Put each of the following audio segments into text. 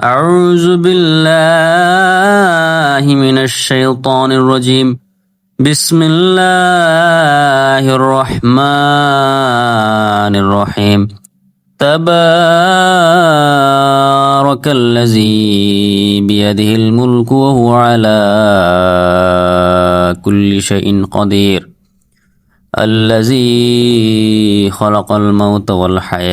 أعوذ بالله من الشيطان الرجيم بسم الله الرحمن الرحيم تبارك الذي بيده الملك وهو على كل شيء قدير الذي خلق الموت والحياة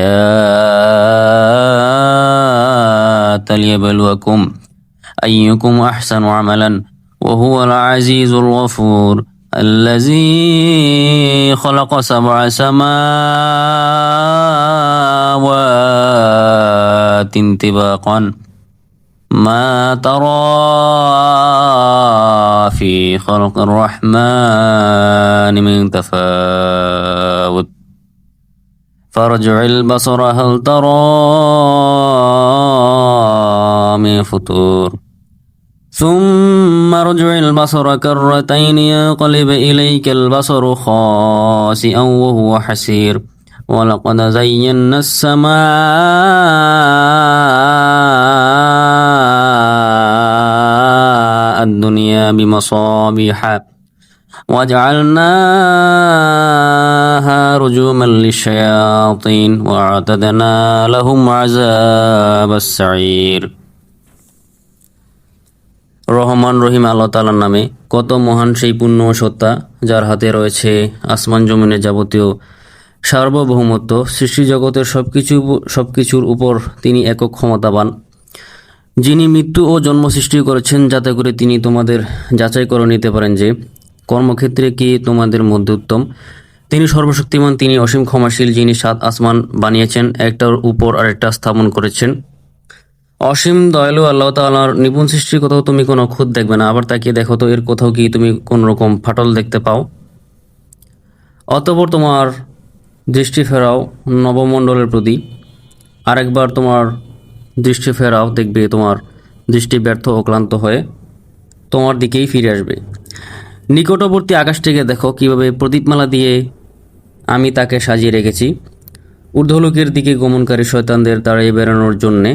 ليبلوكم أيكم أحسن عملا وهو العزيز الغفور الذي خلق 7 سماوات طباقا ما ترى في خلق الرحمن من تفاوت فارجع البصر هل ترى من فطور ثم ارجع البصر كرتين ينقلب إليك البصر خاسئا وهو حسير ولقد زينا السماء الدنيا بمصابيح وجعلناها رجوما للشياطين وأعتدنا لهم عذاب السعير রহমান রহিম আল্লাহ তাআলার নামে। কত মহান সেই পুণ্য ও সত্তা যার হাতে রয়েছে আসমান জমিনের যাবতীয় সার্বভৌমত্ব। সৃষ্টি জগতের সবকিছুর উপর তিনি একক ক্ষমতাবান, যিনি মৃত্যু ও জন্ম সৃষ্টি করেছেন যাতে করে তিনি তোমাদের যাচাই করে নিতে পারেন যে কর্মক্ষেত্রে কে তোমাদের মধ্যে উত্তম। তিনি সর্বশক্তিমান, তিনি অসীম ক্ষমাশীল, যিনি 7 আসমান বানিয়েছেন, একটার উপর আরেকটা স্থাপন করেছেন। অসীম দয়ালু আল্লাহ তাআলার নিপুণ সৃষ্টির কোথাও তুমি কোনো খুঁত দেখবে না। আবার তাকিয়ে দেখো তো এর কোথাও কি তুমি কোন রকম ফাটল দেখতে পাও? অতঃপর তোমার দৃষ্টি ফেরাও নবমণ্ডলের প্রতি, আরেকবার তোমার দৃষ্টি ফেরাও, দেখবে তোমার দৃষ্টি ব্যর্থ ও ক্লান্ত হয়ে তোমার দিকেই ফিরে আসবে। নিকটবর্তী আকাশটিকে দেখো কিভাবে প্রদীপমালা দিয়ে আমি তাকে সাজিয়ে রেখেছি। ঊর্ধ্বলোকের দিকে গমনকারী শয়তানদের তাড়িয়ে বেড়ানোর জন্যে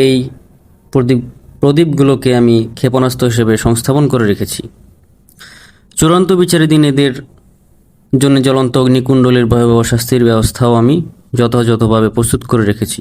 এই প্রদীপগুলোকে আমি ক্ষেপণাস্ত্র হিসেবে সংস্থাপন করে রেখেছি। চূড়ান্ত বিচারের দিন এদের জন্য জ্বলন্ত অগ্নিকুণ্ডলীর ভয়াবহ শাস্তির ব্যবস্থাও আমি যথাযথভাবে প্রস্তুত করে রেখেছি।